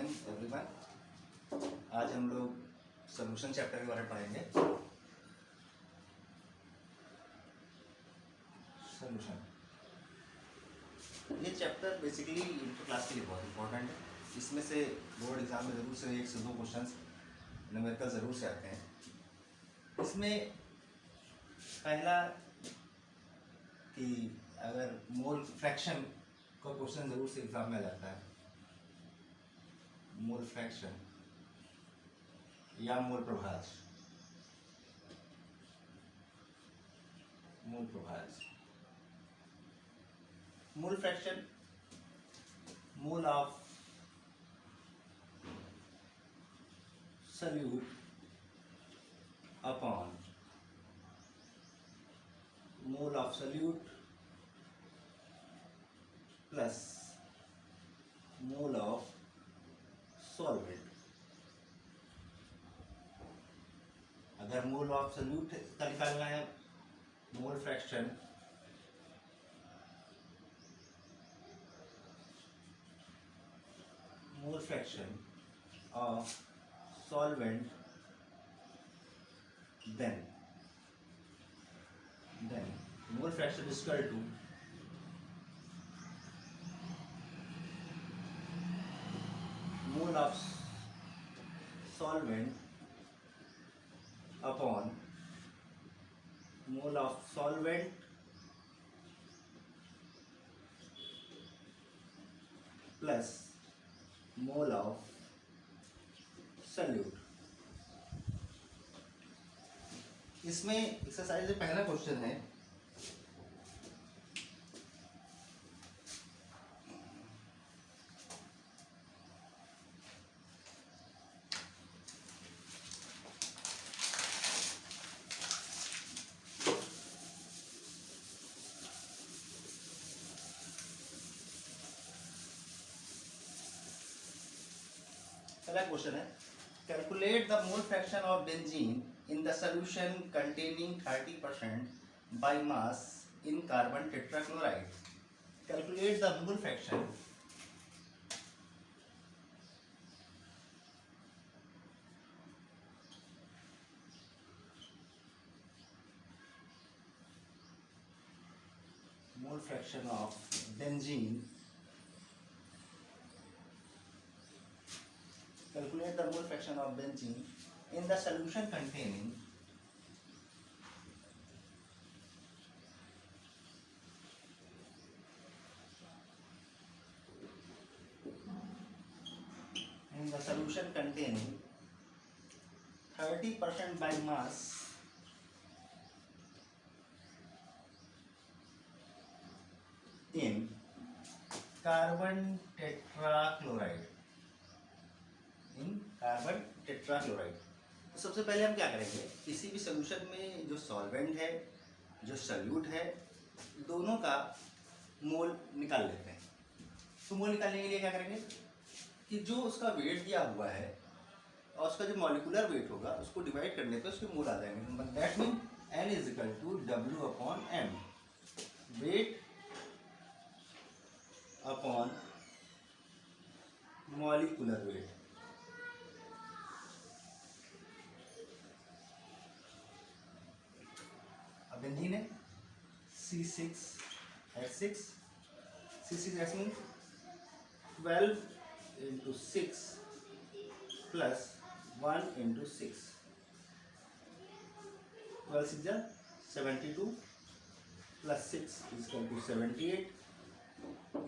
Morning everyone. आज हम लोग सॉल्यूशन चैप्टर के बारे में पढ़ेंगे। सॉल्यूशन ये चैप्टर बेसिकली इंटर क्लास के लिए बहुत इंपॉर्टेंट है। इसमें से बोर्ड एग्जाम में ज़रूर से 1 से 2 क्वेश्चंस न्यूमेरिकल ज़रूर से आते हैं। इसमें पहला कि अगर मोल फ्रैक्शन का क्वेश्चन ज़रूर से एग्जाम में आ जाता है। मोल फ्रैक्शन या मोल प्रभाज। मोल प्रभाज, mole fraction, mole of solute upon mole of solute plus mole of solvent। अगर मोल ऑफ solute का निकालना है, mole fraction of solvent, then mole fraction is equal to mole of solvent upon mole of solvent plus mole of solute। इसमें exercise में पहला question है, calculate the mole fraction of benzene in the solution containing 30% by mass in carbon tetrachloride. Calculate the mole fraction of benzene। Calculate the mole fraction of benzene in the solution containing in the solution containing 30% by mass in carbon tetrachloride। तो सबसे पहले हम क्या करेंगे, किसी भी solution में जो सॉल्वेंट है, जो सॉल्यूट है, दोनों का मोल निकाल लेते हैं। तो मोल निकालने के लिए क्या करेंगे कि जो उसका वेट दिया हुआ है और उसका जो मॉलिक्यूलर वेट होगा उसको डिवाइड करने पे उसके मोल आ जाएंगे। That mean N is equal to W upon M। Weight upon molecular weight. अब बेंजीन है C6H6। C6H mean 12 into 6 plus 1 into 6। 12 6 जा 72 plus 6 is equal to 78।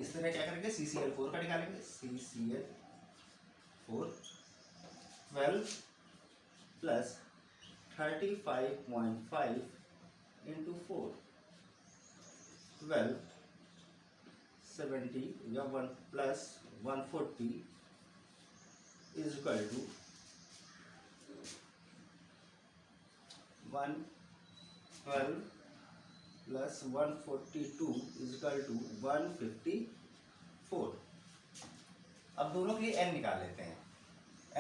इस तरह क्या करेंगे, CCl4 का निकालेंगे। CCl4 12 plus 35.5 into 4 12 70 या 1 plus 140 is equal to 112 plus 142 is equal to 154। अब दोनों के लिए n निकाल लेते हैं।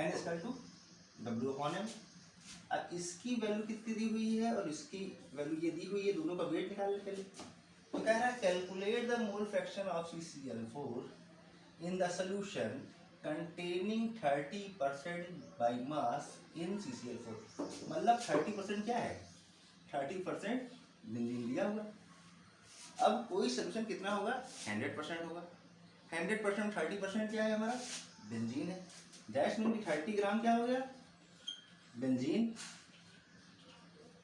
n is equal to W upon M। अब इसकी वैल्यू कितनी दी हुई है और इसकी वैल्यू ये दी हुई है, दोनों का वेट निकाल लेते हैं। तो कह रहा है calculate the mole fraction of CCl4 in the solution containing 30% by mass in CCl4। मतलब 30% क्या है, 30% बेंजीन दिया हुआ। अब कोई सोल्यूशन कितना होगा, 100% होगा। 100% 30% क्या है हमारा, बेंजीन है। दैट्स मीन 30 ग्राम क्या हो गया, बेंजीन।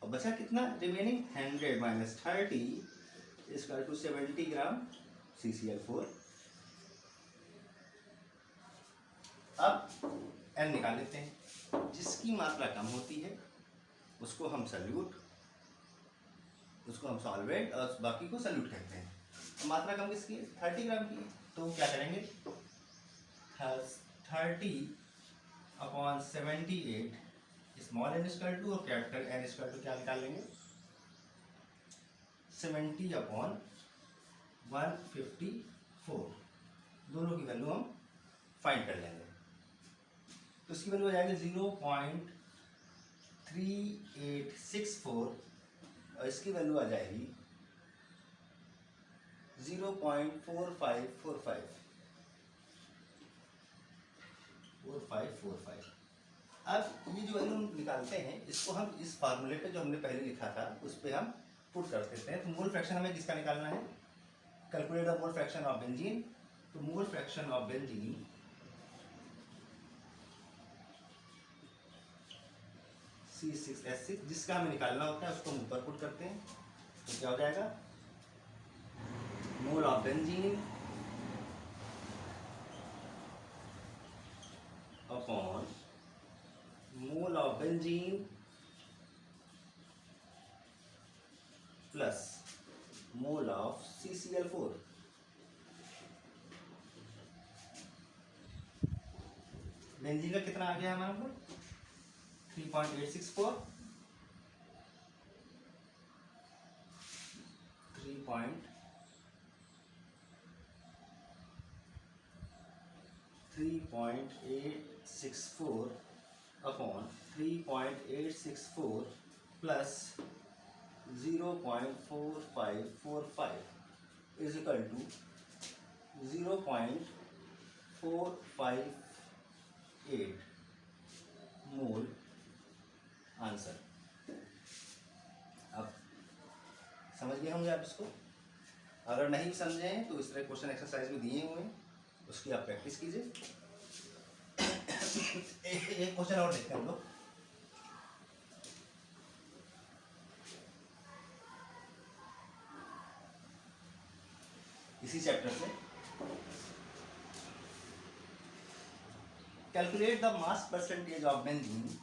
और बचा कितना, remaining 100 minus 30 equal to 70 gram CCl4। अब N निकाल लेते हैं। जिसकी मात्रा कम होती है उसको हम सल्यूट, उसको हम सॉल्वेंट और बाकी को सल्यूट कहते हैं। अब मात्रा कम किसकी है, 30 ग्राम की है। तो क्या करेंगे, 30/78 स्मॉल n इक्वल टू और कैपिटल N इक्वल टू क्या निकाल लेंगे, 70/154। दोनों की वैल्यू हम फाइंड कर लेंगे। तो इसकी वैल्यू आ जाएगी 0.3864 और इसकी वैल्यू आ जाएगी 0.4545। अब ये जो वैल्यू हम निकालते हैं इसको हम इस फार्मूले पे जो हमने पहले लिखा था उस पर हम पुट कर देते हैं। तो मोल फ्रैक्शन हमें किसका निकालना है, calculate the mole fraction of benzene. तो mole fraction of benzene C6H6 जिसका हमें निकालना होता है उसको हम ऊपर पुट करते हैं। तो क्या हो जाएगा, mole of benzene upon mole of benzene plus mole of CCl4। Benzene का कितना आ गया हमारा mole, 3.864, 3.864 upon 3.864 plus 0.4545 is equal to 0.458 mole answer. अब समझ गए होंगे आप इसको। अगर नहीं समझे हैं तो इस तरह क्वेश्चन एक्सरसाइज में दिए हुए हैं, उसकी आप प्रैक्टिस कीजिए। एक क्वेश्चन और देखते हैं हम लोग। इसी चैप्टर से, calculate the mass percentage of benzene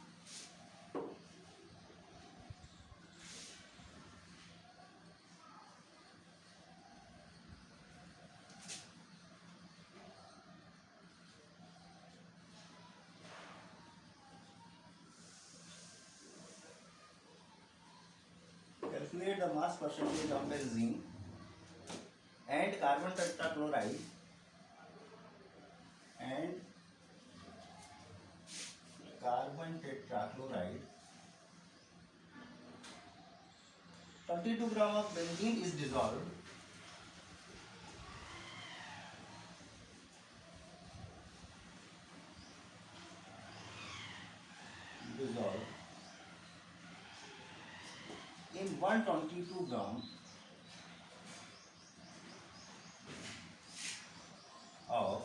calculate the mass percentage of benzene and carbon tetrachloride and carbon tetrachloride. 22 gram of benzene is dissolved in 122 gram of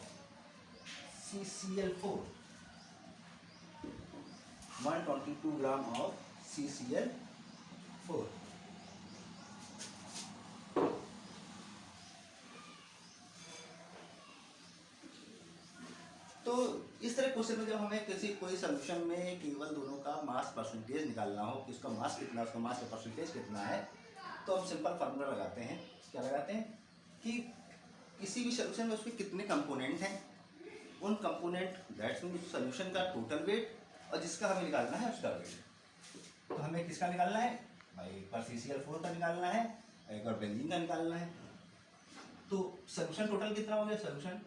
CCl4. 122 gram of CCl4. तो इस तरह question में जब हमें किसी कोई solution में केवल दोनों का मास परसेंटेज निकालना हो कि उसका मास कितना, उसका मास का परसेंटेज कितना है, तो हम सिंपल फार्मूला लगाते हैं। क्या लगाते हैं कि किसी भी सॉल्यूशन में उसके कितने कंपोनेंट हैं, उन कंपोनेंट दैट्स मीन सॉल्यूशन का टोटल वेट और जिसका हमें निकालना है उसका वेट। तो हमें किसका निकालना है भाई, एक बार CCl4 का निकालना है, एक बार बेंजीन का निकालना है। तो सॉल्यूशन टोटल कितना हो गया, सॉल्यूशन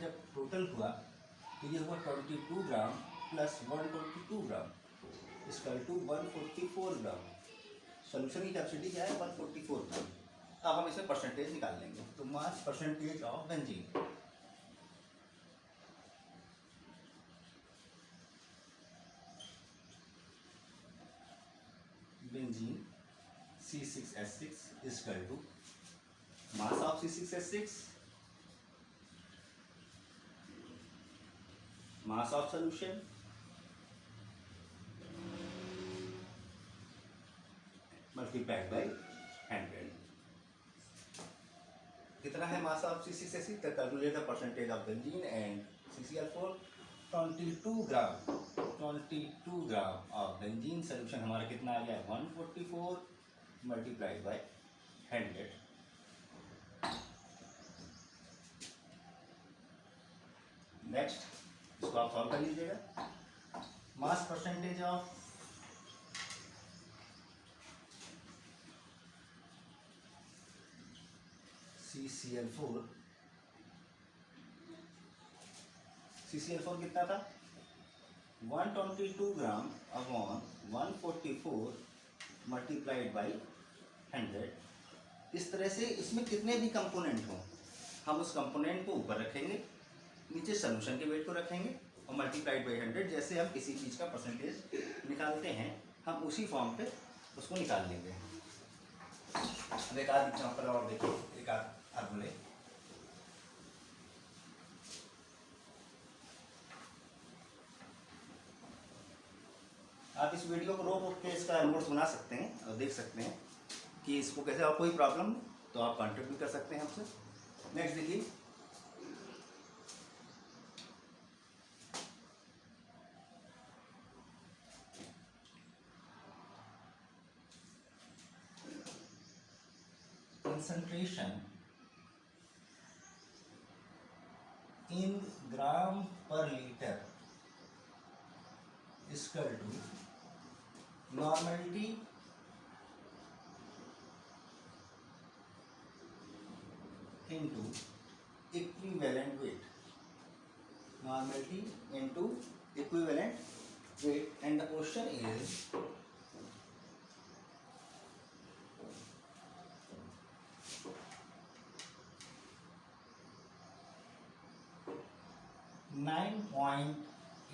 जब टोटल हुआ तो ये हुआ 22 gram plus 122 gram equal to 144 gram. Solution की कैपेसिटी क्या है, 144 ग्राम। अब हम इसमें परसेंटेज निकाल लेंगे। तो mass percentage of benzene, benzene C6H6 is equal to mass of C6H6, mass of solution multiplied by 100. कितना है mass of C6H6? तो calculate the percentage of benzene and CCl4. 22 gram of benzene solution हमारा कितना आ गया? 144 multiplied by 100. Next इसको आप solve कर लीजिएगा. मास परसेंटेज ऑफ CCl4 कितना था? 122 ग्राम अपॉन 144 मल्टीप्लाइड बाई 100. इस तरह से इसमें कितने भी कंपोनेंट हों हम उस कंपोनेंट को ऊपर रखेंगे, नीचे सोल्यूशन के वेट को रखेंगे और मल्टीप्लाइड बाई 100. जैसे हम किसी चीज़ का परसेंटेज निकालते हैं हम उसी फॉर्म पे उसको निकाल लेंगे. अब एक आध एग्जाम्पल और देखिए, एक आध फार्मूले. आप इस वीडियो को रोक के इसका नोट्स बना सकते हैं और देख सकते हैं कि इसको कैसे. और कोई प्रॉब्लम तो आप कॉन्टेक्ट भी कर सकते हैं हमसे. नेक्स्ट देखिए, concentration in gram per liter is equal to normality into equivalent weight. Normality into equivalent weight, and the question is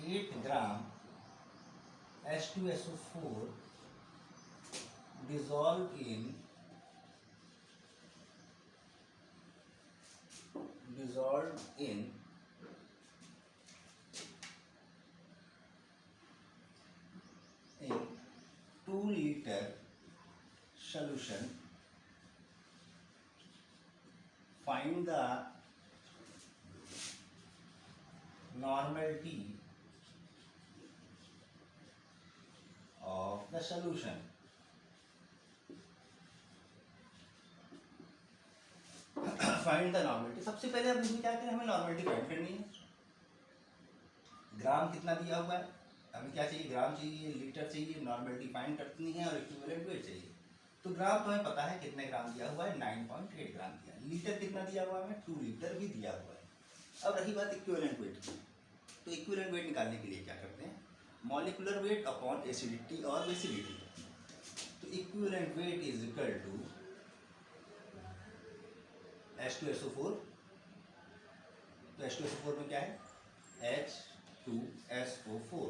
.8 gram H2SO4 dissolved in 2 liter solution. Find the normality of the solution. Find the normality. सबसे पहले अब इसमें क्या करें, हमें normality find करनी है. ग्राम कितना दिया हुआ है, हमें क्या चाहिए? ग्राम चाहिए, लीटर चाहिए. नॉर्मलिटी फाइंड करनी है और इक्विवेलेंट वेट चाहिए. तो ग्राम तो हमें पता है कितने ग्राम दिया हुआ है, 9.8 ग्राम दिया. लीटर कितना दिया हुआ है हमें? 2 लीटर भी दिया हुआ है. अब रही बात इक्विवेलेंट वेट की, तो इक्विवेलेंट वेट निकालने के लिए क्या करते हैं? मॉलिक्यूलर वेट अपॉन एसिडिटी और बेसिडिटी. तो equivalent weight is equal to H2SO4. तो H2SO4 में क्या है? H2SO4.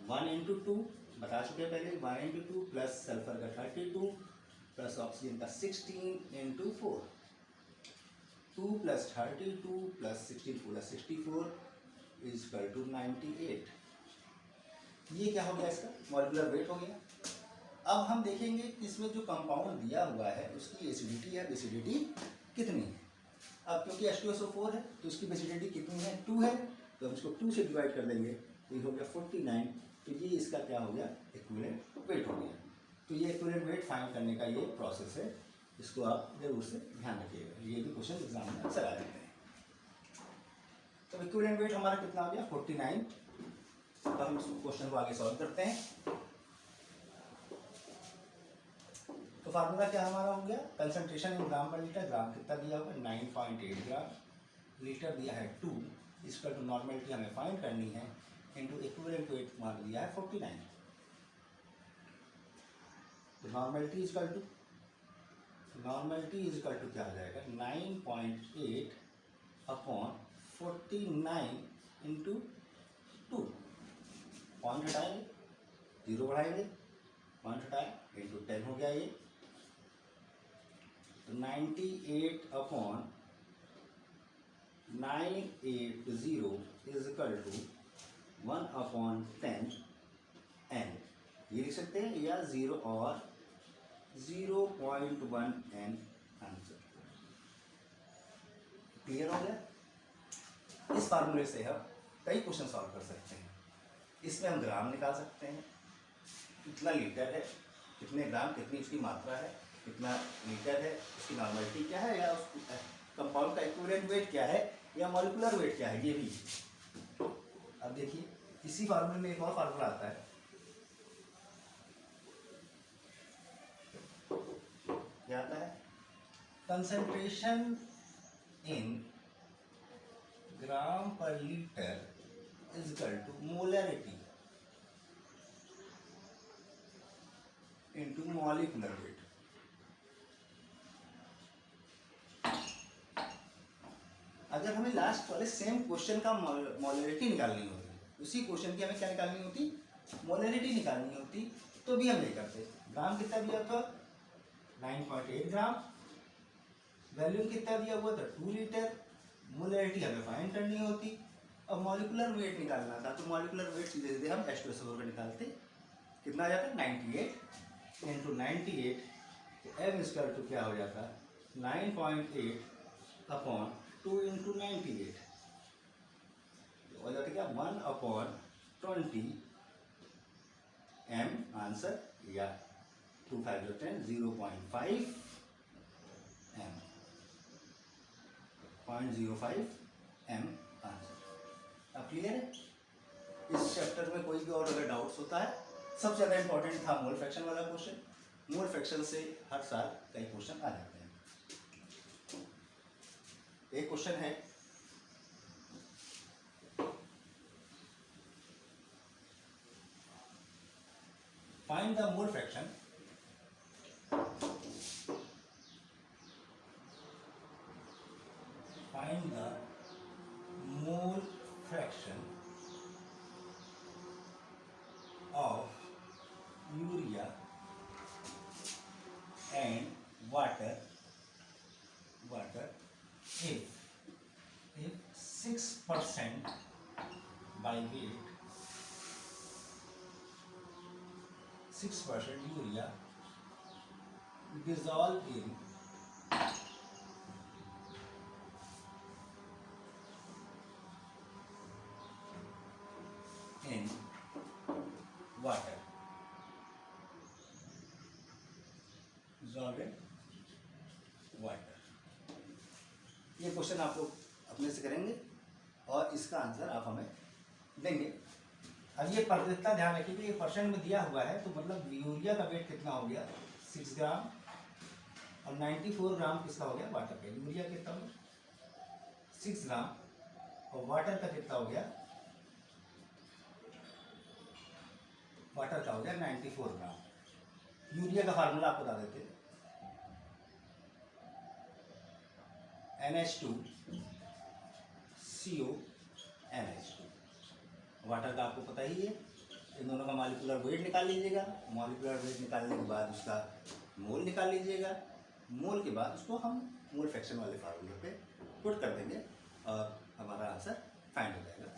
1 into 2 बता चुके हैं पहले. 1 into 2 प्लस सल्फर का 32 प्लस ऑक्सीजन का 16 into 4. 2 plus 32 plus 64 is equal to 98. ये क्या हो गया? इसका मॉलिक्यूलर वेट हो गया. अब हम देखेंगे कि इसमें जो कंपाउंड दिया हुआ है उसकी एसिडिटी या बेसिडिटी कितनी है. अब क्योंकि H2SO4 है तो इसकी बेसिडिटी कितनी है? 2 है. तो हम इसको 2 से डिवाइड कर देंगे तो ये हो गया 49. तो ये इसका क्या हो गया? इक्विवेलेंट वेट हो गया. तो ये इक्विवेलेंट वेट फाइंड करने का ये प्रोसेस है. इसको आप जरूर से ध्यान रखिएगा, ये भी क्वेश्चन एग्जाम में अक्सर आ जाते हैं. तो इक्विवेलेंट वेट हमारा कितना हो गया? 49. तो हम इस क्वेश्चन को आगे सॉल्व करते हैं. तो फार्मूला क्या हमारा हो गया? Concentration in gram per litre. ग्राम कितना दिया हुआ है? 9.8 ग्राम. लीटर दिया है 2. इसका तो नॉर्मलिटी हमें फाइंड करनी है इनटू इक्विवेलेंट वेट हमारा दिया है 49. तो नॉर्मलिटी इज इक्वल टू क्या हो जाएगा? 9.8 अपॉन 49 इंटू 2. पॉइंट हटाएंगे, 0 बढ़ाएंगे पॉइंट हटाए इंटू 10 हो गया ये, तो 98 upon 980 is equal to 1 upon 10 n, ये लिख सकते हैं, या 0 और 0.1 n आंसर। क्लियर हो गया। इस फार्मूले से हम कई क्वेश्चन सॉल्व कर सकते हैं। इसमें हम ग्राम निकाल सकते हैं, कितना लीटर है, कितने ग्राम, कितनी उसकी मात्रा है, कितना लीटर है, उसकी नॉर्मलिटी क्या है, या उसकी कंपाउंड का इक्विवेलेंट वेट क्या है, या मॉलिक्यूलर वेट क्या है, ये भी। अब देखिए इसी फार्मूले में एक और फार्मूला आता है, क्या आता है, concentration in gram per litre is equal to molarity into molecular weight. अगर हमें लास्ट वाले सेम क्वेश्चन का मोलरिटी निकालनी होती, उसी क्वेश्चन की हमें क्या निकालनी होती, मोलरिटी निकालनी होती, तो भी हम नहीं करते। ग्राम कितना दिया था, 9.8 ग्राम, वॉल्यूम कितना दिया हुआ था 2 लीटर, मोलरिटी हमें फाइंड करनी होती, और मॉलिक्यूलर वेट निकालना था, तो मॉलिक्यूलर वेट सीधे सीधे हम H2SO4 का निकालते, कितना आ जाता, 98 इंटू 98, तो m स्क्वायर टू क्या हो जाता, 9.8 अपॉन 2 इंटू 98, हो जाता क्या 1 अपॉन 20 m आंसर, या 2 5 10 0.5 m, 0.05 m आंसर। अब क्लियर है। इस चैप्टर में कोई भी और अगर डाउट्स होता है, सबसे ज़्यादा इंपॉर्टेंट था मोल फ्रैक्शन वाला क्वेश्चन। मोल फ्रैक्शन से हर साल कई क्वेश्चन आ जाते हैं। एक क्वेश्चन है, find the mole fraction mole fraction of urea and water if 6% by weight, 6% urea dissolved in water, dissolved in water। ये क्वेश्चन आप लोग अपने से करेंगे और इसका आंसर आप हमें देंगे। अब ये इतना ध्यान रखिए कि ये परसेंट में दिया हुआ है, तो मतलब यूरिया का वेट कितना हो गया 6 ग्राम, और 94 ग्राम किसका हो गया, वाटर का। यूरिया कितना हो गया 6 ग्राम, और वाटर का कितना हो गया, वाटर का हो गया 94 ग्राम। यूरिया का फार्मूला आपको बता देते हैं, NH2 CO NH2। वाटर का आपको पता ही है, इन दोनों का मॉलिक्यूलर वेट निकाल लीजिएगा, मॉलिक्यूलर वेट निकालने के बाद उसका मोल निकाल लीजिएगा, मोल के बाद उसको हम मोल फ्रैक्शन वाले फार्मूले पे पुट कर देंगे और हमारा आंसर फाइंड हो जाएगा।